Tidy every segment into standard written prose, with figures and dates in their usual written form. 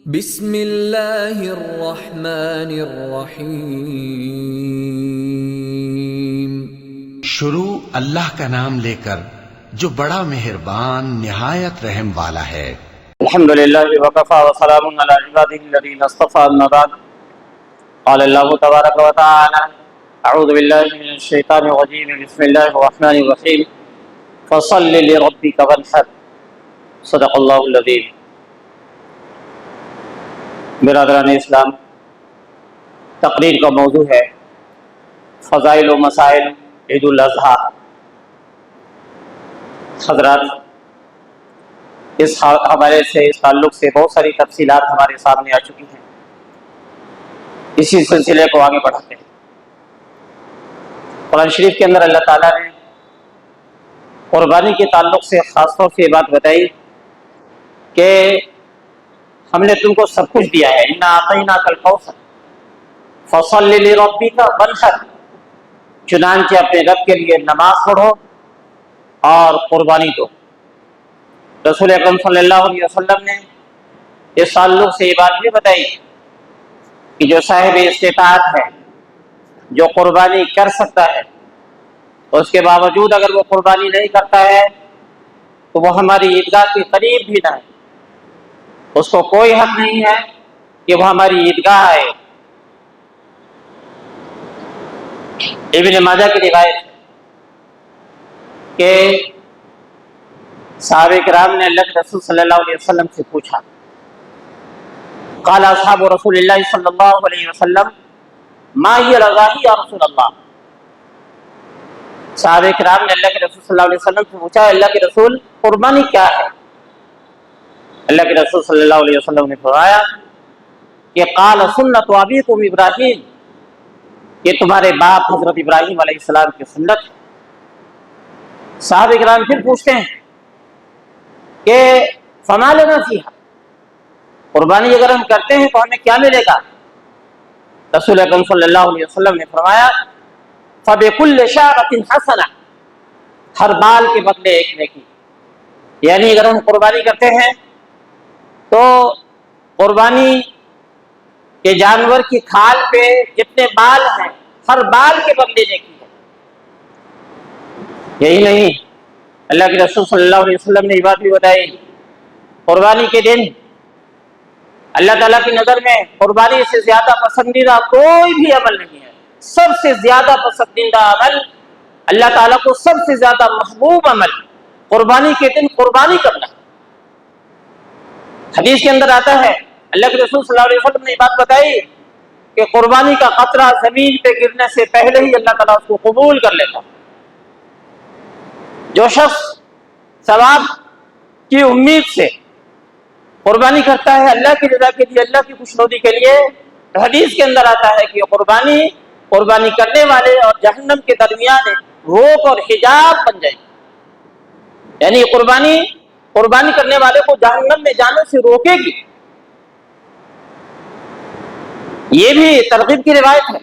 بسم اللہ الرحمن الرحیم۔ شروع اللہ کا نام لے کر جو بڑا مہربان نہایت رحم والا ہے۔ الحمدللہ وکفی وسلام علی عبادہ الذین اصطفی، اما بعد، قال اللہ تبارک و تعالی اعوذ باللہ من الشیطان الرجیم، بسم اللہ الرحمن الرحیم، فصل لربک وانحر، صدق اللہ العظیم۔ برادران اسلام، تقریر کا موضوع ہے فضائل و مسائل عید الاضحیٰ۔ حضرات، اس حوالے سے، اس تعلق سے بہت ساری تفصیلات ہمارے سامنے آ چکی ہیں، اسی سلسلے کو آگے بڑھاتے ہیں۔ قرآن شریف کے اندر اللہ تعالیٰ نے قربانی کے تعلق سے خاص طور سے یہ بات بتائی کہ ہم نے تم کو سب کچھ دیا ہے، انا اعطیناک الکوثر فصل لربک وانحر، چنانچہ اپنے رب کے لیے نماز پڑھو اور قربانی دو۔ رسول اکرم صلی اللہ علیہ وسلم نے اس تعلق سے یہ بات بھی بتائی کہ جو صاحب استطاعت ہے، جو قربانی کر سکتا ہے، اس کے باوجود اگر وہ قربانی نہیں کرتا ہے تو وہ ہماری عیدگاہ کے قریب بھی نہ ہے، اس کو کوئی حق نہیں ہے کہ وہ ہماری عیدگاہ آئے۔ ابن ماجہ کی روایت ہے کہ صحابہ کرام نے اللہ کے رسول صلی اللہ علیہ وسلم سے پوچھا، قال اصحاب رسول اللہ صلی اللہ علیہ وسلم ما ہی الاضاحی یا رسول اللہ۔ صحابہ کرام نے اللہ کے رسول صلی اللہ علیہ وسلم سے پوچھا، اللہ کے رسول قربانی کیا ہے؟ اللہ کے رسول صلی اللہ علیہ وسلم نے فرمایا کہ قال سنت ابیکم ابراہیم، یہ تمہارے باپ حضرت ابراہیم علیہ السلام کی سنت ہے۔ صحابہ کرام پھر پوچھتے ہیں کہ فما لنا فیہا، قربانی اگر ہم کرتے ہیں تو ہمیں کیا ملے گا؟ رسول اکرم صلی اللہ علیہ وسلم نے فرمایا فبکل شعرۃ حسنہ، ہر بال کے بدلے ایک نیکی، یعنی اگر ہم قربانی کرتے ہیں تو قربانی کے جانور کی کھال پہ جتنے بال ہیں، ہر بال کے بدلے نیکی ہے۔ یہی نہیں، اللہ کے رسول صلی اللہ علیہ وسلم نے یہ بات بھی بتائی، قربانی کے دن اللہ تعالیٰ کی نظر میں قربانی سے زیادہ پسندیدہ کوئی بھی عمل نہیں ہے۔ سب سے زیادہ پسندیدہ عمل، اللہ تعالیٰ کو سب سے زیادہ محبوب عمل قربانی کے دن قربانی کرنا۔ حدیث کے اندر آتا ہے، اللہ کے رسول صلی اللہ علیہ وسلم نے یہ بات بتائی کہ قربانی کا قطرہ زمین پہ گرنے سے پہلے ہی اللہ تعالیٰ اس کو قبول کر لیتا۔ جو شخص ثواب کی امید سے قربانی کرتا ہے اللہ کی رضا کے لیے، اللہ کی خوشنودی کے لیے، حدیث کے اندر آتا ہے کہ قربانی کرنے والے اور جہنم کے درمیان روک اور حجاب بن جائے گی، یعنی قربانی کرنے والے کو جہنم میں جانے سے روکے گی۔ یہ بھی ترغیب کی روایت ہے۔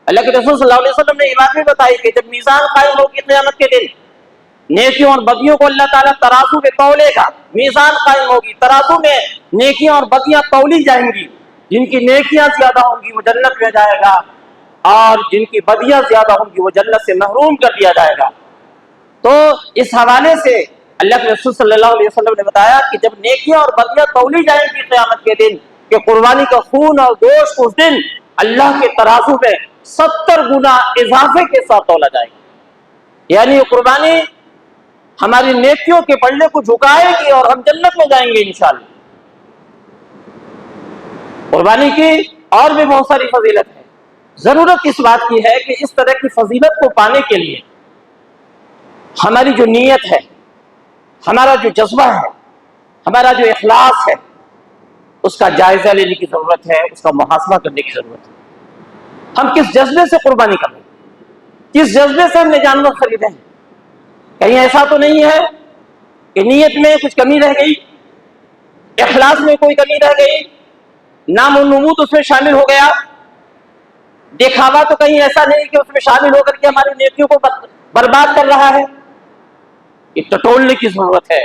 اللہ کے رسول صلی اللہ علیہ وسلم نے یہ بات بھی بتائی کہ جب میزان قائم ہوگی قیامت کے دن، نیکیوں اور بدیوں کو اللہ تعالیٰ ترازو میں تولے گا، میزان قائم ہوگی، ترازو میں نیکیاں اور بدیاں تولی جائیں گی، جن کی نیکیاں زیادہ ہوں گی وہ جنت میں جائے گا، اور جن کی بدیاں زیادہ ہوں گی وہ جنت سے محروم کر دیا جائے گا۔ تو اس حوالے سے اللہ کے رسول صلی اللہ علیہ وسلم نے بتایا کہ جب نیکیاں اور بدیاں تولی جائیں گی قیامت کے دن، کہ قربانی کا خون اور گوشت اس دن اللہ کے ترازو میں 70 گنا اضافے کے ساتھ تولا جائے گا، یعنی قربانی ہماری نیکیوں کے پلڑے کو جھکائے گی اور ہم جنت میں جائیں گے انشاءاللہ۔ قربانی کی اور بھی بہت ساری فضیلت ہے۔ ضرورت اس بات کی ہے کہ اس طرح کی فضیلت کو پانے کے لیے ہماری جو نیت ہے، ہمارا جو جذبہ ہے، ہمارا جو اخلاص ہے، اس کا جائزہ لینے کی ضرورت ہے، اس کا محاسبہ کرنے کی ضرورت ہے۔ ہم کس جذبے سے قربانی کر رہے ہیں، کس جذبے سے ہم نے جانور خریدے ہیں؟ کہیں ایسا تو نہیں ہے کہ نیت میں کچھ کمی رہ گئی، اخلاص میں کوئی کمی رہ گئی، نام و نمود اس میں شامل ہو گیا، دکھاوا تو کہیں ایسا نہیں کہ اس میں شامل ہو کر کے ہماری نیکیوں کو برباد کر رہا ہے؟ یہ ٹٹولنے کی ضرورت ہے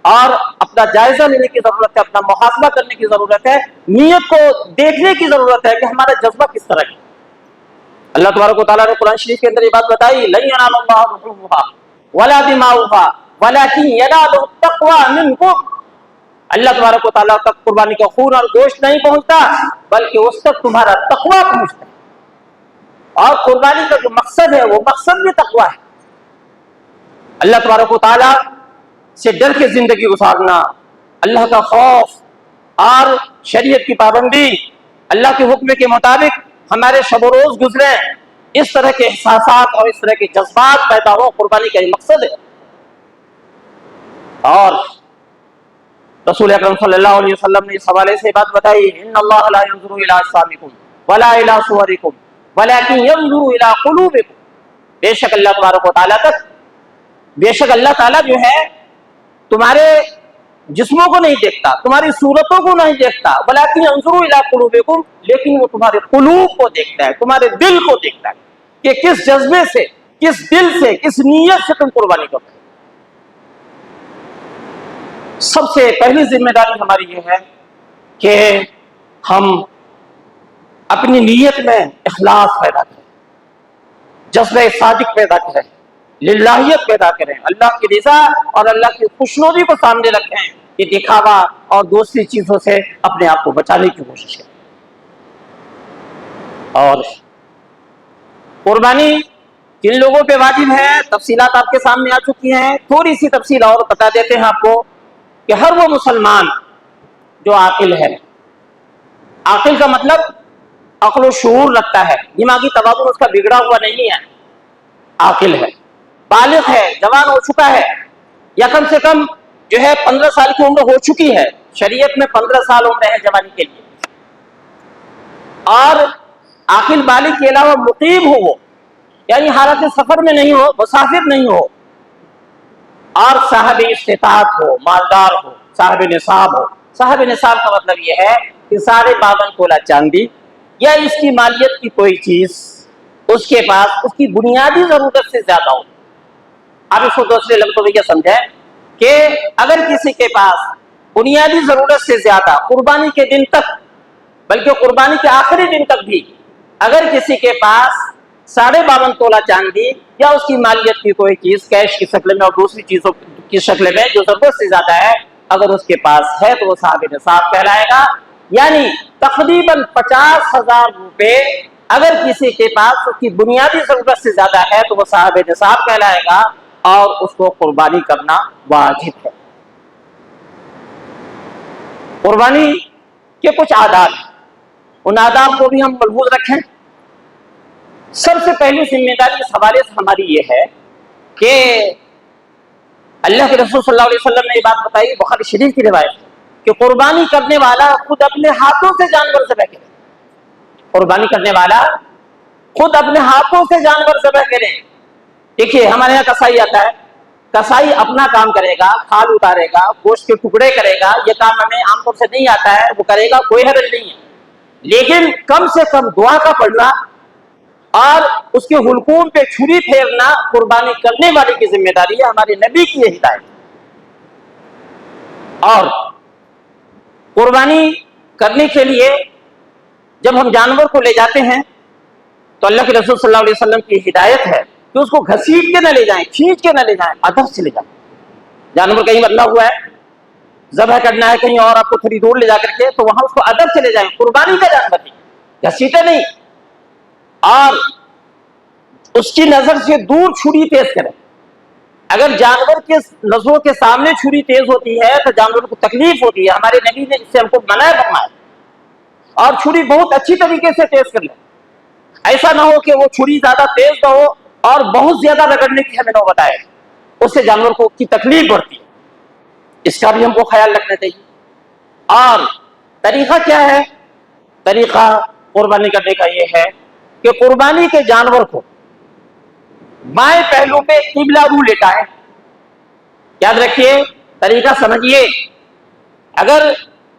اور اپنا جائزہ لینے کی ضرورت ہے، اپنا محاسبہ کرنے کی ضرورت ہے، نیت کو دیکھنے کی ضرورت ہے کہ ہمارا جذبہ کس طرح ہے۔ اللہ تبارک و تعالیٰ نے قرآن شریف کے اندر یہ بات بتائی، لن ینال اللہ لحومها ولا دماؤها ولکن ینالہ التقوی منکم، اللہ تبارک و تعالیٰ تک قربانی کا خون اور گوشت نہیں پہنچتا بلکہ اس تک تمہارا تقوی پہنچتا ہے، اور قربانی کا جو مقصد ہے وہ مقصد بھی تقوی ہے۔ اللہ تبارک و تعالیٰ سے ڈر کے زندگی گزارنا، اللہ کا خوف اور شریعت کی پابندی، اللہ کے حکم کے مطابق ہمارے شب و روز گزرے، اس طرح کے احساسات اور اس طرح کے جذبات پیدا ہو، قربانی کا یہ مقصد ہے۔ اور رسول اکرم صلی اللہ علیہ وسلم نے اس حوالے سے بات بتائی، ان اللہ لا ينظر الى اجسامکم ولا الى صورکم ولکن ينظر الى قلوبکم، بے شک اللہ تبارک و تعالیٰ تک، بے شک اللہ تعالیٰ جو ہے تمہارے جسموں کو نہیں دیکھتا، تمہاری صورتوں کو نہیں دیکھتا، ولکن ينظر الى قلوبکم، لیکن وہ تمہارے قلوب کو دیکھتا ہے، تمہارے دل کو دیکھتا ہے کہ کس جذبے سے، کس دل سے، کس نیت سے تم قربانی کرتے ہو۔ سب سے پہلی ذمہ داری ہماری یہ ہے کہ ہم اپنی نیت میں اخلاص پیدا کریں، جذبہ صادق پیدا کریں، للہیت پیدا کریں، اللہ کی رضا اور اللہ کی خوشنودی کو سامنے رکھیں، یہ دکھاوا اور دوسری چیزوں سے اپنے آپ کو بچانے کی کوشش کریں۔ اور قربانی کن لوگوں پہ واجب ہے، تفصیلات آپ کے سامنے آ چکی ہیں، تھوڑی سی تفصیل اور بتا دیتے ہیں آپ کو کہ ہر وہ مسلمان جو عاقل ہے، عاقل کا مطلب عقل و شعور رکھتا ہے، دماغی توازن اس کا بگڑا ہوا نہیں ہے، عاقل ہے، بالغ ہے، جوان ہو چکا ہے، یا کم سے کم جو ہے 15 سال کی عمر ہو چکی ہے، شریعت میں 15 سال عمر ہے جوانی کے لیے، اور عاقل بالغ کے علاوہ مقیم ہو، وہ یعنی حالت سفر میں نہیں ہو، مسافر نہیں ہو، اور صاحب استطاعت ہو، مالدار ہو، صاحب نصاب ہو۔ صاحب نصاب کا مطلب یہ ہے کہ 52.5 تولہ چاندی یا اس کی مالیت کی کوئی چیز اس کے پاس اس کی بنیادی ضرورت سے زیادہ ہو۔ آپ اس کو دوسرے لفظوں میں یہ سمجھیں کہ اگر کسی کے پاس بنیادی ضرورت سے زیادہ قربانی کے دن تک، بلکہ قربانی کے آخری دن تک بھی، اگر کسی کے پاس 52.5 تولہ چاندی یا اس کی مالیت کی کوئی چیز کیش کی شکل میں اور دوسری چیزوں کی شکل میں جو ضرورت سے زیادہ ہے اگر اس کے پاس ہے تو وہ صاحب نصاب کہلائے گا، یعنی تقریباً 50,000 روپے اگر کسی کے پاس اس کی بنیادی ضرورت سے زیادہ ہے تو وہ صاحب نصاب کہلائے گا اور اس کو قربانی کرنا واجب ہے۔ قربانی کے کچھ آداب ہیں، ان آداب کو بھی ہم ملحوظ رکھیں۔ سب سے پہلی ذمہ داری اس حوالے سے ہماری یہ ہے کہ اللہ کے رسول صلی اللہ علیہ وسلم نے یہ بات بتائی، بخاری شریف کی روایت ہے کہ قربانی کرنے والا خود اپنے ہاتھوں سے جانور ذبح کرے، قربانی کرنے والا خود اپنے ہاتھوں سے جانور ذبح کرے۔ دیکھیے ہمارے یہاں کسائی آتا ہے، کسائی اپنا کام کرے گا، کھال اتارے گا، گوشت کے ٹکڑے کرے گا، یہ کام ہمیں عام طور سے نہیں آتا ہے، وہ کرے گا، کوئی حرج نہیں ہے، لیکن کم سے کم دعا کا پڑھنا اور اس کے حلقوم پہ چھری پھیرنا قربانی کرنے والے کی ذمہ داری ہے، ہمارے نبی کی یہ ہدایت۔ اور قربانی کرنے کے لیے جب ہم جانور کو لے جاتے ہیں تو اللہ کے رسول صلی اللہ علیہ وسلم کی ہدایت ہے کہ اس کو گھسیٹ کے نہ لے جائیں، کھینچ کے نہ لے جائیں، ادب سے لے جائیں۔ جانور کہیں بدلا ہوا ہے، ذبح کرنا ہے کہیں اور آپ کو تھوڑی دور لے جا کر کے، تو وہاں اس کو ادب سے لے جائیں، قربانی کا جانور نہیں، گھسیٹے نہیں، اور اس کی نظر سے دور چھری تیز کریں۔ اگر جانور کے نظروں کے سامنے چھری تیز ہوتی ہے تو جانور کو تکلیف ہوتی ہے، ہمارے نبی نے اس سے ہم کو منع فرمایا، اور چھری بہت اچھی طریقے سے تیز کر لیں، ایسا نہ ہو کہ وہ چھری زیادہ تیز نہ ہو اور بہت زیادہ رگڑنے کی ہمیں نوبت آئے، اس سے جانور کو کی تکلیف بڑھتی ہے، اس کا بھی ہم کو خیال رکھنا چاہیے۔ اور طریقہ کیا ہے؟ طریقہ قربانی کرنے کا یہ ہے کہ قربانی کے جانور کو بائیں پہلو پہ قبلہ رو لیٹائیں۔ یاد رکھیے، طریقہ سمجھیے، اگر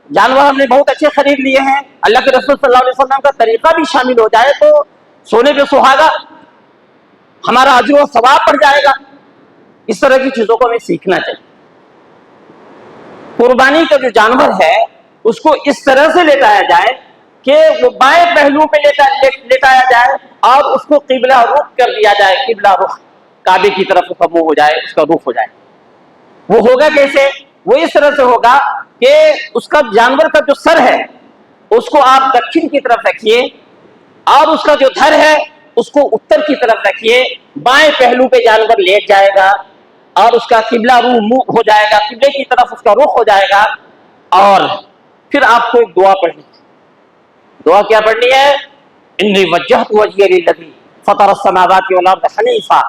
جانور ہم نے بہت اچھے خرید لیے ہیں، اللہ کے رسول صلی اللہ علیہ وسلم کا طریقہ بھی شامل ہو جائے تو سونے پہ سہاگا، ہمارا اجر و ثواب بڑھ جائے گا۔ اس طرح کی چیزوں کو ہمیں سیکھنا چاہیے۔ قربانی کا جو جانور ہے اس کو اس طرح سے لیٹایا جائے کہ وہ بائیں پہلو پہ لیٹایا جائے اور اس کو قبلہ رخ کر دیا جائے، قبلہ رخ، کعبے کی طرف اس کا منہ ہو جائے، اس کا رخ ہو جائے۔ وہ ہوگا کیسے؟ وہ اس طرح سے ہوگا کہ اس کا جانور کا جو سر ہے اس کو آپ دکن کی طرف رکھیے اور اس کا جو دھر ہے اس کو اتر کی طرف رکھیے، بائیں پہلو پہ جانور لیٹ جائے گا اور اس کا قبلہ منہ ہو جائے گا، قبلے کی طرف اس کا رخ ہو جائے گا، اور پھر آپ کو ایک دعا پڑھنی ہے۔ دعا کیا پڑھنی ہے؟ انی وجہت وجہی للذی فطر السماوات والارض حنیفا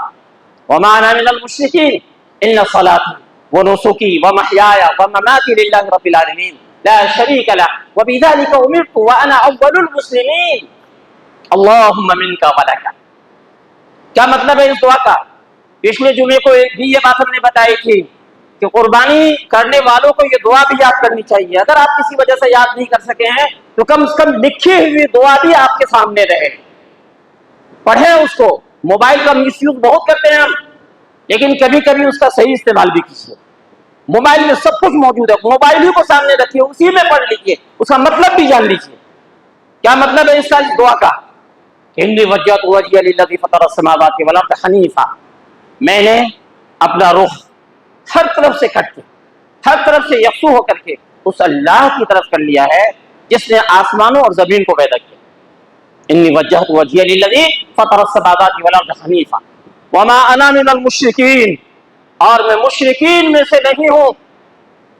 وما انا من المشرکین ان صلاتی ونسکی ومحیای ومماتی للہ رب العالمین لا شریک لہ وبذلک امرت وانا اول المسلمین اللہم منک ولک۔ کیا مطلب ہے اس دعا کا؟ پچھلے جمعے کو بھی یہ بات ہم نے بتائی تھی کہ قربانی کرنے والوں کو یہ دعا بھی یاد کرنی چاہیے۔ اگر آپ کسی وجہ سے یاد نہیں کر سکے ہیں تو کم از کم لکھی ہوئی دعا بھی آپ کے سامنے رہے، پڑھیں اس کو۔ موبائل کا مس یوز بہت کرتے ہیں ہم، لیکن کبھی کبھی اس کا صحیح استعمال بھی کیجیے۔ موبائل میں سب کچھ موجود ہے، موبائل ہی کو سامنے رکھیے، اسی میں پڑھ لیجیے، اس کا مطلب بھی جان لیجیے۔ کیا مطلب ہے اس کا، اس دعا کا؟ انی وجہت وجہی للذی فطر السماوات والارض حنیفا، میں نے اپنا رخ ہر طرف سے کٹ کے، ہر طرف سے یکسو ہو کر کے اس اللہ کی طرف کر لیا ہے جس نے آسمانوں اور زمین کو پیدا کیا۔ انی وجہت وجہی للذی فطر السماوات والارض حنیفا وما انا من المشرکین، اور میں مشرکین میں سے نہیں ہوں۔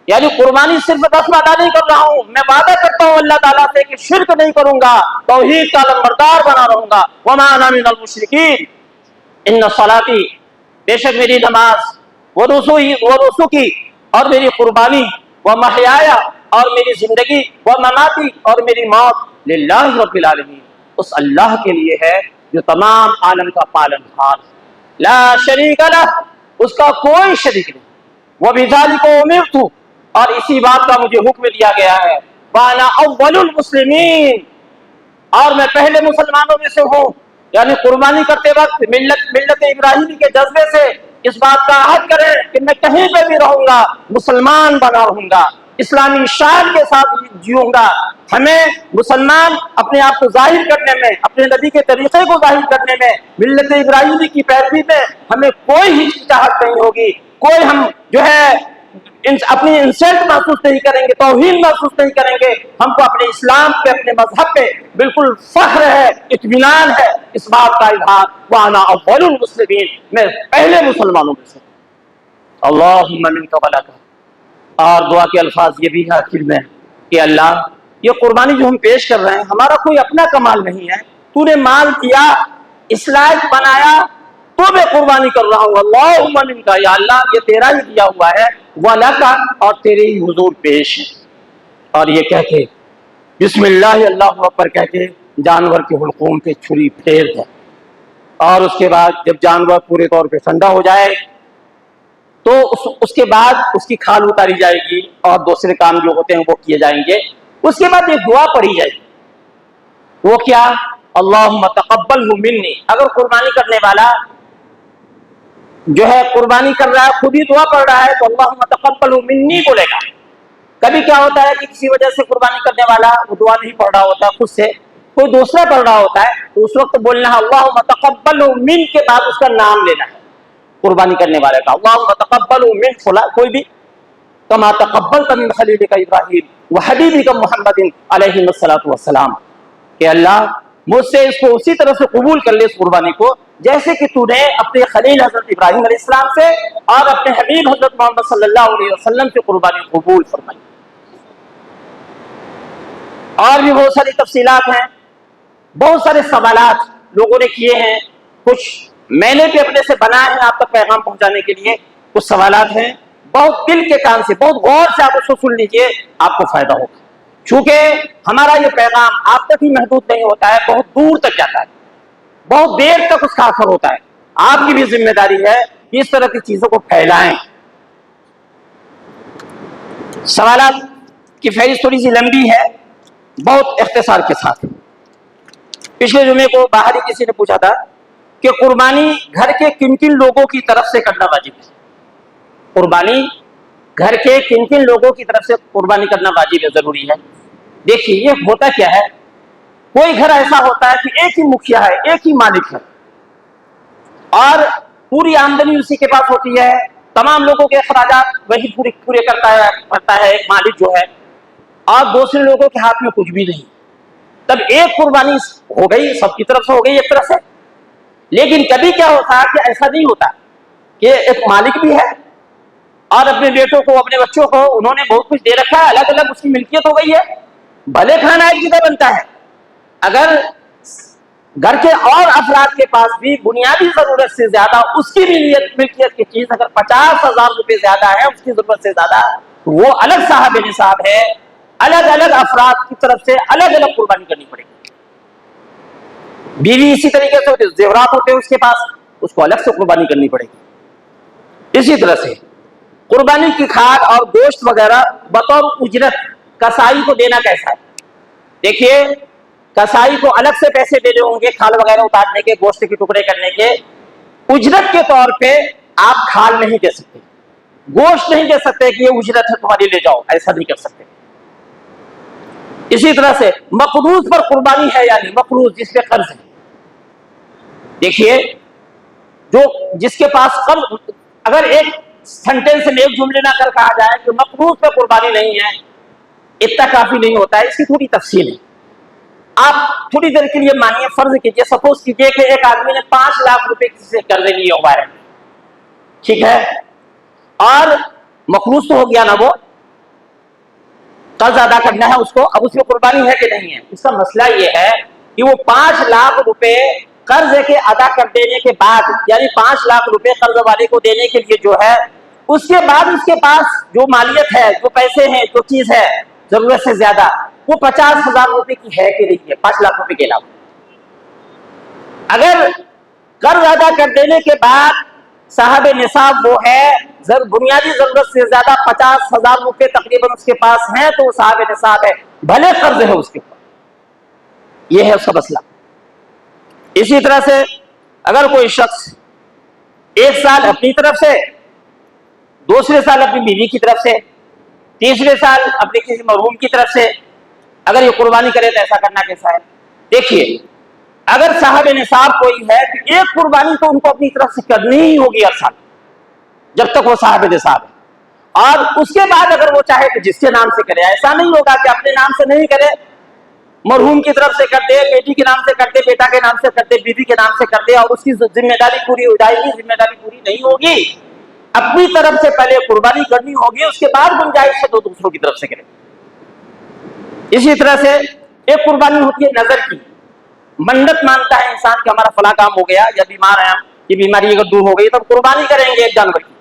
یعنی قربانی صرف بس ادا نہیں کر رہا ہوں، میں وعدہ کرتا ہوں اللہ تعالیٰ سے کہ شرک نہیں کروں گا، توحید کا علمبردار بنا رہوں گا۔ وما انا من المشرکین ان صلاتی، بے شک میری نماز، ونسکی اور میری قربانی، ومحیایا اور میری زندگی، ومماتی اور میری موت، للہ رب العالمین، اس اللہ کے لیے ہے جو تمام عالم کا پالنہار، لا شریک لہ، اس کا کوئی شریک نہیں، وبذالک امرت، اور اسی بات کا مجھے حکم دیا گیا ہے، وانا اول المسلمین، اور میں پہلے مسلمانوں میں سے ہوں۔ یعنی قربانی کرتے وقت ملت ابراہیمی کے جذبے سے اس بات کا عہد کریں کہ میں کہیں پہ بھی رہوں گا مسلمان بنا رہوں گا، اسلامی شان کے ساتھ جیوں گا۔ ہمیں مسلمان اپنے آپ کو ظاہر کرنے میں، اپنے نبی کے طریقے کو ظاہر کرنے میں، ملت ابراہیمی کی پیروی میں ہمیں کوئی ہچکچاہٹ نہیں ہوگی، کوئی ہم جو ہے اپنی انسلٹ محسوس نہیں کریں گے، توہین محسوس نہیں کریں گے۔ ہم کو اپنے اسلام پہ، اپنے مذہب پہ بالکل فخر ہے، اطمینان ہے، اس بات کا اظہار، وانا اول المسلمین، میں پہلے مسلمانوں میں سے۔ اللہم منک ولک، اور دعا کے الفاظ یہ بھی ہے آخر میں کہ اللہ یہ قربانی جو ہم پیش کر رہے ہیں ہمارا کوئی اپنا کمال نہیں ہے، تو نے مال دیا، اصلاح بنایا، تو میں قربانی کر رہا ہوں۔ اللہم منک، یا اللہ یہ تیرا ہی دیا ہوا ہے، ولک، اور تیرے ہی حضور پیش ہے۔ اور یہ کہہ کے بسم اللہ اللہ اکبر کہہ کے جانور کے حلقوم پہ چھری پھیر دے، اور اس کے بعد جب جانور پورے طور پہ ٹھنڈا ہو جائے تو اس کے بعد اس کی کھال اتاری جائے گی اور دوسرے کام جو ہوتے ہیں وہ کیے جائیں گے۔ اس کے بعد ایک دعا پڑھی جائے گی، وہ کیا؟ اللہم تقبلہ منی۔ اگر قربانی کرنے والا جو ہے قربانی کر رہا ہے خود ہی دعا پڑھ رہا ہے تو اللہم تقبلہ منی بولے گا۔ کبھی کیا ہوتا ہے کہ کسی وجہ سے قربانی کرنے والا وہ دعا نہیں پڑھ رہا ہوتا، خود سے کوئی دوسرا پڑھ رہا ہوتا ہے، تو اس وقت بولنا ہے اللہم تقبلہ من کے بعد اس کا نام لینا ہے قربانی کرنے والے کا، اللہم تقبلہ من فلاں، کوئی بھی، کما تقبلت من خلیلک ابراہیم وحبیبک محمد علیہ الصلوۃ والسلام، کہ اللہ مجھ سے اس کو اسی طرح سے قبول کر لے اس قربانی کو جیسے کہ تو نے اپنے خلیل حضرت ابراہیم علیہ السلام سے اور اپنے حبیب حضرت محمد صلی اللہ علیہ وسلم سے قربانی قبول فرمائی۔ اور بھی بہت ساری تفصیلات ہیں، بہت سارے سوالات لوگوں نے کیے ہیں، کچھ میں نے بھی اپنے سے بنائے ہیں آپ تک پیغام پہنچانے کے لیے، کچھ سوالات ہیں، بہت دل کے کان سے، بہت غور سے آپ اس کو سن لیجئے، آپ کو فائدہ ہوگا۔ چونکہ ہمارا یہ پیغام آپ تک ہی محدود نہیں ہوتا ہے، بہت دور تک جاتا ہے، بہت دیر تک اس کا اثر ہوتا ہے۔ آپ کی بھی ذمہ داری ہے کہ اس طرح کی چیزوں کو پھیلائیں۔ سوالات کی فہرست تھوڑی سی لمبی ہے، بہت اختصار کے ساتھ۔ پچھلے جمعے کو باہر ہی کسی نے پوچھا تھا کہ قربانی گھر کے کن کن لوگوں کی طرف سے کرنا واجب ہے؟ قربانی گھر کے کن کن لوگوں کی طرف سے قربانی کرنا واجب ہے، ضروری ہے؟ دیکھیے یہ ہوتا کیا ہے، کوئی گھر ایسا ہوتا ہے کہ ایک ہی مکھیا ہے، ایک ہی مالک ہے، اور پوری آمدنی اسی کے پاس ہوتی ہے، تمام لوگوں کے اخراجات وہی پورے کرتا ہے ایک مالک جو ہے، اور دوسرے لوگوں کے ہاتھ میں کچھ بھی نہیں، تب ایک قربانی ہو گئی، سب کی طرف سے ہو گئی ایک طرف سے۔ لیکن کبھی کیا ہوتا ہے کہ ایسا نہیں ہوتا کہ ایک مالک بھی ہے اور اپنے بیٹوں کو اپنے بچوں کو انہوں نے بہت کچھ دے رکھا ہے، الگ الگ اس کی ملکیت ہو گئی ہے، بھلے کھانا ایک جگہ بنتا ہے، اگر گھر کے اور افراد کے پاس بھی بنیادی ضرورت سے زیادہ اس کی ملکیت کی چیز اگر 50,000 روپے زیادہ ہے اس کی ضرورت سے زیادہ، تو وہ الگ صاحب نصاب ہے، الگ الگ افراد کی طرف سے الگ الگ قربانی کرنی پڑے گی۔ بیوی اسی طریقے سے زیورات ہوتے ہیں اس کے پاس، اس کو الگ سے قربانی کرنی پڑے گی۔ اسی طرح سے قربانی کی کھال اور گوشت وغیرہ بطور اجرت کسائی کو دینا کیسا ہے؟ دیکھیے کسائی کو الگ سے پیسے دینے ہوں گے کھال وغیرہ اتارنے کے، گوشت کے ٹکڑے کرنے کے، اجرت کے طور پہ آپ کھال نہیں دے سکتے، گوشت نہیں دے سکتے کہ یہ اجرت ہے تمہاری لے جاؤ، ایسا نہیں کر سکتے۔ اسی طرح سے مقروض پر قربانی ہے، یعنی مقروض جس پہ قرض ہے، دیکھیے جو جس کے پاس قرض، اگر ایک سینٹینس میں ایک جملے نہ کر کہا جائے کہ مقروض پہ قربانی نہیں ہے، اتنا کافی نہیں ہوتا ہے، اس کی تھوڑی تفصیل ہے۔ آپ تھوڑی دیر کے لیے مانیے، فرض کیجئے، سپوز کیجئے کہ ایک آدمی نے 5 لاکھ روپے کسی سے قرض لیے ہوا ہے، ٹھیک ہے، اور مقروض تو ہو گیا نا، وہ قرض ادا کرنا ہے اس کو، اب اس میں قربانی ہے کہ نہیں ہے؟ اس کا مسئلہ یہ ہے کہ وہ 5 لاکھ روپے قرض کے ادا کر دینے کے بعد، یعنی 5 لاکھ روپے قرض والے کو دینے کے لیے جو ہے، اس کے بعد اس کے پاس جو مالیت ہے، جو پیسے ہیں، جو چیز ہے ضرورت سے زیادہ، وہ 50,000 روپے کی ہے کہ نہیں ہے، 5 لاکھ روپے کے علاوہ۔ اگر قرض ادا کر دینے کے بعد صاحب نصاب وہ ہے بنیادی ضرورت سے زیادہ 50,000 روپے تقریباً اس کے پاس ہیں، تو وہ صاحب نصاب ہے، بھلے قرض ہے اس کے پاس، یہ ہے اس کا مسئلہ۔ اسی طرح سے اگر کوئی شخص 1 سال اپنی طرف سے، دوسرے سال اپنی بیوی کی طرف سے، تیسرے سال اپنے کسی مرحوم کی طرف سے اگر یہ قربانی کرے تو ایسا کرنا کیسا ہے؟ دیکھیے اگر صاحب نصاب کوئی ہے تو ایک قربانی تو ان کو اپنی طرف سے کرنی ہی ہوگی ہر سال، جب تک وہ صاحب نصاب ہے، اور اس کے بعد اگر وہ چاہے تو جس کے نام سے کرے، ایسا نہیں ہوگا کہ اپنے نام سے نہیں کرے، مرحوم کی طرف سے کر دے، بیٹی کے نام سے کر دے، بیٹا کے نام سے کر دے، بیوی کے نام سے کر دے، اور اس کی ذمہ داری پوری ہو جائے گی۔ ذمہ داری پوری نہیں ہوگی، اپنی طرف سے پہلے قربانی کرنی ہوگی، اس کے بعد گنجائش ہے تو دوسروں کی طرف سے کرے۔ اسی طرح سے ایک قربانی ہوتی ہے نظر کی، منت مانتا ہے انسان کہ ہمارا فلاں کام ہو گیا یا بیمار ہے، یہ بیماری اگر دور ہو گئی تو قربانی کریں گے ایک جانور کی۔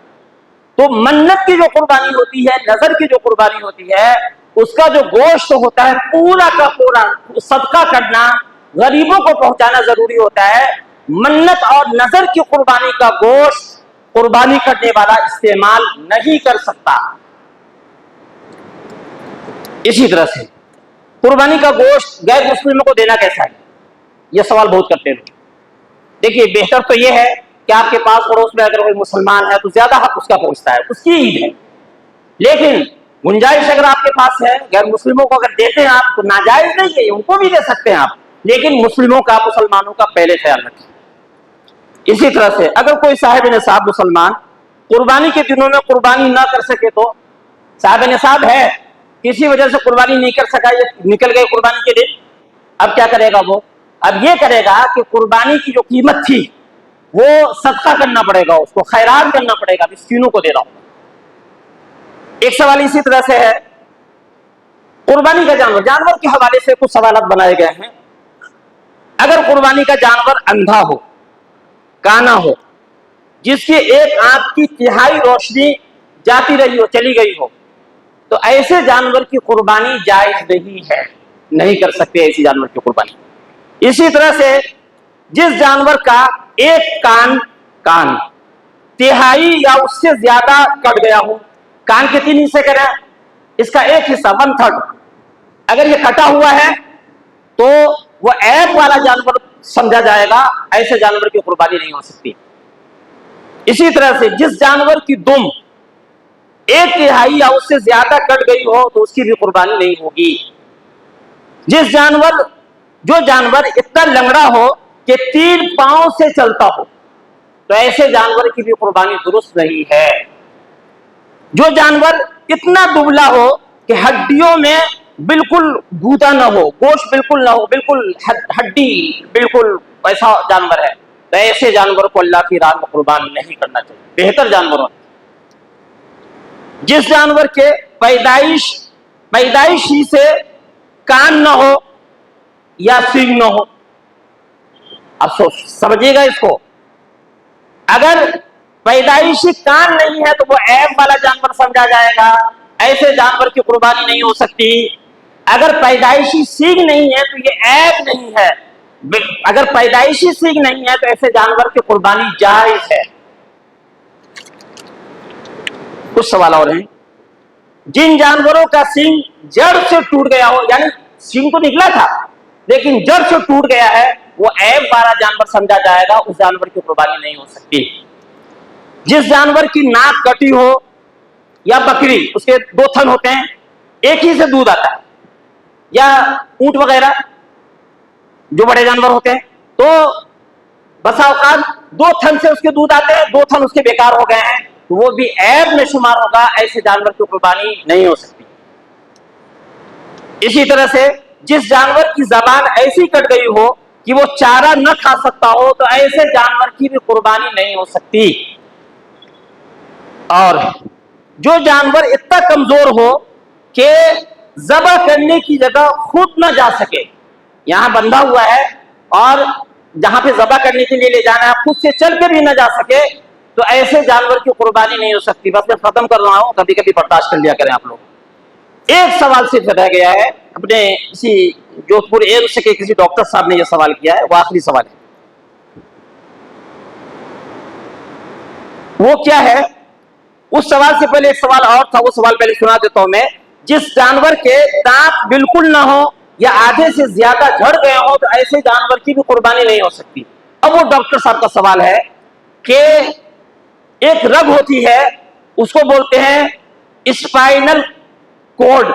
تو منت کی جو قربانی ہوتی ہے، نظر کی جو قربانی ہوتی ہے، اس کا جو گوشت ہوتا ہے پورا کا پورا صدقہ کرنا، غریبوں کو پہنچانا ضروری ہوتا ہے۔ منت اور نظر کی قربانی کا گوشت قربانی کرنے والا استعمال نہیں کر سکتا۔ اسی طرح سے قربانی کا گوشت غیر مسلموں کو دینا کیسا ہے؟ یہ سوال بہت کرتے ہیں۔ دیکھیے بہتر تو یہ ہے کہ آپ کے پاس پڑوس میں اگر کوئی مسلمان ہے تو زیادہ حق اس کا پہنچتا ہے، اس کی عید ہے، لیکن گنجائش اگر آپ کے پاس ہے، غیر مسلموں کو اگر دیتے ہیں آپ تو ناجائز نہیں ہے، ان کو بھی دے سکتے ہیں آپ، لیکن مسلموں کا، مسلمانوں کا پہلے خیال رکھیں۔ اسی طرح سے اگر کوئی صاحب نصاب مسلمان قربانی کے دنوں میں قربانی نہ کر سکے، تو صاحب نصاب ہے کسی وجہ سے قربانی نہیں کر سکا، یہ نکل گئے قربانی کے دن، اب کیا کرے گا وہ؟ اب یہ کرے گا کہ قربانی کی جو قیمت تھی وہ صدقہ کرنا پڑے گا، اس کو خیرات کرنا پڑے گا، مسکینوں کو دینا ہوگا۔ ایک سوال اسی طرح سے ہے قربانی کا جانور کے حوالے سے کچھ سوالات بنائے گئے ہیں۔ اگر قربانی کا جانور اندھا ہو، کانا ہو، جس کی ایک آنکھ کی تہائی روشنی جاتی رہی ہو، چلی گئی ہو، تو ایسے جانور کی قربانی جائز نہیں ہے، نہیں کر سکتے ایسی جانور کی قربانی۔ اسی طرح سے جس جانور کا ایک کان تہائی یا اس سے زیادہ کٹ گیا ہو، کان کے 3 حصے کریں، اس کا ایک حصہ 1/3 اگر یہ کٹا ہوا ہے تو وہ عیب والا جانور سمجھا جائے گا، ایسے جانور کی قربانی نہیں ہو سکتی۔ اسی طرح سے جس جانور کی دم ایک تہائی یا اس سے زیادہ کٹ گئی ہو تو اس کی بھی قربانی نہیں ہوگی۔ جو جانور اتنا لنگڑا ہو کہ 3 پاؤں سے چلتا ہو تو ایسے جانور کی بھی قربانی درست نہیں ہے۔ جو جانور اتنا دبلا ہو کہ ہڈیوں میں بالکل گودا نہ ہو، گوشت بالکل نہ ہو، بالکل ہڈی بالکل ایسا جانور ہے تو ایسے جانور کو اللہ کی راہ میں قربان نہیں کرنا چاہیے۔ بہتر جانوروں، جس جانور کے پیدائش ہی سے کان نہ ہو یا سینگ نہ ہو، اب سمجھیے گا اس کو، اگر پیدائشی کان نہیں ہے تو وہ عیب والا جانور سمجھا جائے گا، ایسے جانور کی قربانی نہیں ہو سکتی۔ اگر پیدائشی سینگ نہیں ہے تو یہ عیب نہیں ہے، اگر پیدائشی سینگ نہیں ہے تو ایسے جانور کی قربانی جائز ہے۔ کچھ سوال اور ہیں، جن جانوروں کا سینگ جڑ سے ٹوٹ گیا ہو، یعنی سینگ تو نکلا تھا لیکن جڑ سے ٹوٹ گیا ہے، وہ عیب والا جانور سمجھا جائے گا، اس جانور کی قربانی نہیں ہو سکتی۔ جس جانور کی ناک کٹی ہو یا بکری، اس کے 2 تھن ہوتے ہیں، ایک ہی سے دودھ آتا ہے، یا اونٹ وغیرہ جو بڑے جانور ہوتے ہیں، تو بسا اوقات 2 تھن سے اس کے دودھ آتے ہیں، 2 تھن اس کے بیکار ہو گئے ہیں تو وہ بھی عیب میں شمار ہوگا، ایسے جانور کی قربانی نہیں ہو سکتی۔ اسی طرح سے جس جانور کی زبان ایسی کٹ گئی ہو کہ وہ چارہ نہ کھا سکتا ہو تو ایسے جانور کی بھی قربانی نہیں ہو سکتی۔ اور جو جانور اتنا کمزور ہو کہ ذبح کرنے کی جگہ خود نہ جا سکے، یہاں بندھا ہوا ہے اور جہاں پہ ذبح کرنے کے لیے لے جانا ہے خود سے چل کے بھی نہ جا سکے تو ایسے جانور کی قربانی نہیں ہو سکتی۔ بس میں ختم کر رہا ہوں، کبھی کبھی برداشت کر لیا کریں آپ لوگ۔ ایک سوال صرف رہ گیا ہے، اپنے اسی جودھ پور ایمس کے کسی ڈاکٹر صاحب نے یہ سوال کیا ہے، وہ آخری سوال ہے۔ وہ کیا ہے؟ اس سوال سے پہلے ایک سوال اور تھا، وہ سوال پہلے سنا دیتا ہوں میں۔ جس جانور کے دانت بالکل نہ ہو یا آدھے سے زیادہ جھڑ گئے ہو تو ایسے جانور کی بھی قربانی نہیں ہو سکتی۔ اب وہ ڈاکٹر صاحب کا سوال ہے کہ ایک رگ ہوتی ہے، اس کو بولتے ہیں اسپائنل کورڈ،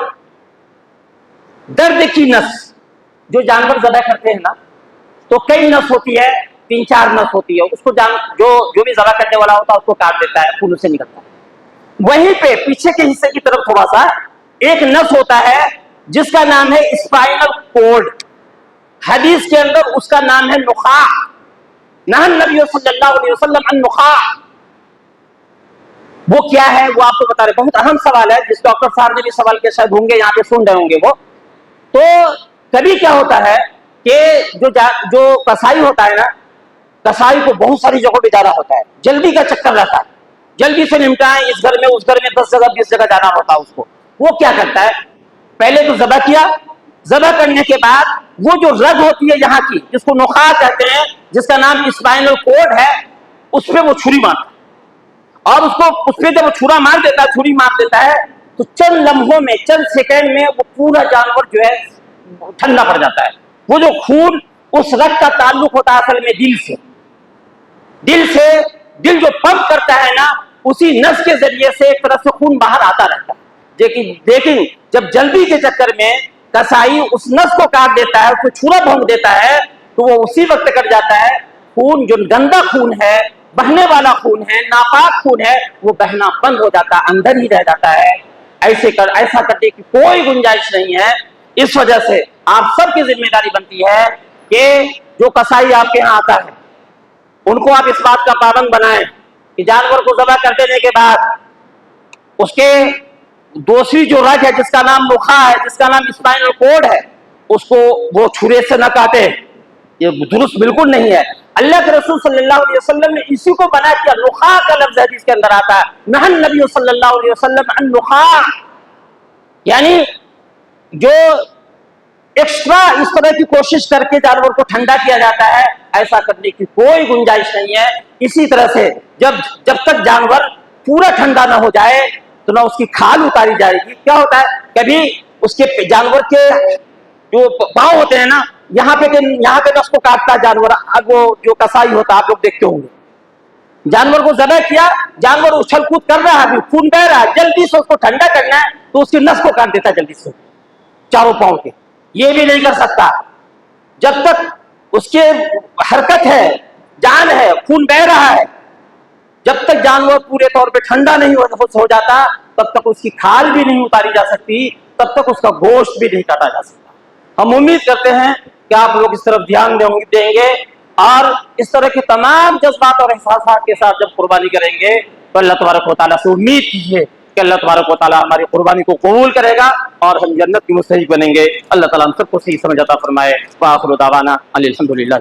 درد کی نس۔ جو جانور ذبح کرتے ہیں نا تو کئی نس ہوتی ہے، 3-4 نس ہوتی ہے، اس کو جو بھی ذبح کرنے والا ہوتا ہے اس کو کاٹ دیتا ہے، خون سے نکلتا ہے۔ وہیں پہ پیچھے کے حصے کی طرف تھوڑا سا ایک نس ہوتا ہے جس کا نام ہے اسپائنل کورڈ، حدیث کے اندر اس کا نام ہے نخاع، نہى النبی صلی اللہ علیہ وسلم عن نخاع۔ وہ کیا ہے وہ آپ کو بتا رہے، بہت اہم سوال ہے، جس ڈاکٹر صاحب نے بھی سوال کیا شاید ہوں گے یہاں پہ سن رہے ہوں گے وہ۔ تو کبھی کیا ہوتا ہے کہ جو کسائی ہوتا ہے نا، کسائی کو بہت ساری جگہوں پہ جانا ہوتا ہے، جلدی کا چکر رہتا ہے، جلدی سے نمٹائیں، اس گھر میں اس گھر میں 10 جگہ 20 جگہ جانا ہوتا ہے اس کو۔ وہ کیا کرتا ہے، پہلے تو ذبح کیا، ذبح کرنے کے بعد وہ جو رگ ہوتی ہے یہاں کی، جس کو نخاع کہتے ہیں، جس کا نام اسپائنل کورڈ ہے، اس پہ وہ چھری مارتا ہے، اور اس پہ جب وہ چھری مار دیتا ہے تو چند لمحوں میں، چند سیکنڈ میں وہ پورا جانور جو ہے ٹھنڈا پڑ جاتا ہے۔ وہ جو خون اس رگ کا تعلق ہوتا ہے اصل میں دل جو پمپ کرتا ہے نا، اسی نس کے ذریعے سے ایک طرف سے خون باہر آتا رہتا ہے۔ لیکن جب جلدی کے چکر میں کسائی اس نس کو کاٹ دیتا ہے، اس کو چھرا بھونک دیتا ہے تو وہ اسی وقت کٹ جاتا ہے۔ خون جو گندا خون ہے، بہنے والا خون ہے، ناپاک خون ہے، وہ بہنا بند ہو جاتا ہے، اندر ہی رہ جاتا ہے۔ ایسا کرنے کی کوئی گنجائش نہیں ہے۔ اس وجہ سے آپ سب کی ذمہ داری بنتی ہے کہ جو کسائی آپ کے یہاں آتا ہے ان کو آپ اس بات کا پابند بنائیں کہ جانور کو ذبح کر دینے کے بعد اس کے دوسری جو رگ ہے جس کا نام نخاع ہے، جس کا نام اسپائنل کورڈ ہے، اس کو وہ چھرے سے نہ کاٹے، یہ درست بالکل نہیں ہے۔ اللہ کے رسول صلی اللہ علیہ وسلم نے اسی کو بنا کیا، نخاع کا لفظ حدیث کے اندر آتا ہے، نہى النبی صلی اللہ علیہ وسلم عن نخاع، یعنی جو ایکسٹرا اس طرح کی کوشش کر کے جانور کو ٹھنڈا کیا جاتا ہے، ایسا کرنے کی کوئی گنجائش نہیں ہے۔ اسی طرح سے جب تک جانور پورا ٹھنڈا نہ ہو جائے تو نہ اس کی کھال اتاری جائے گی۔ کیا ہوتا ہے، کبھی اس کے جانور کے جو پاؤں ہوتے ہیں نا، یہاں پہ نس کو کاٹتا ہے جانور، اب وہ جو کسائی ہوتا ہے آپ لوگ دیکھتے ہوں گے، جانور کو ذبح کیا, جانور اچھل کود کر رہا ہے, خون بہ رہا ہے, جلدی سے اس کو ٹھنڈا کرنا ہے تو اس کی نس کو کاٹ دیتا جلدی سے چاروں پاؤں کے. یہ بھی نہیں کر سکتا جب تک اس کے حرکت ہے, جان ہے, خون بہ رہا ہے, جب تک جانور پورے طور پہ ٹھنڈا نہیں ہو جاتا تب تک اس کی کھال بھی نہیں اتاری جا سکتی, تب تک اس کا گوشت بھی نہیں کاٹا جا سکتا. ہم امید کرتے ہیں کہ آپ لوگ اس طرف دھیان دیں گے اور اس طرح کے تمام جذبات اور احساسات کے ساتھ جب قربانی کریں گے تو اللہ تبارک و تعالیٰ سے امید کیجیے کہ اللہ تبارک و تعالیٰ ہماری قربانی کو قبول کرے گا اور ہم جنت کے مستحق بنیں گے. اللہ تعالیٰ ہم سب کو صحیح سمجھ عطا فرمائے. وآخر دعوانا الحمد للہ.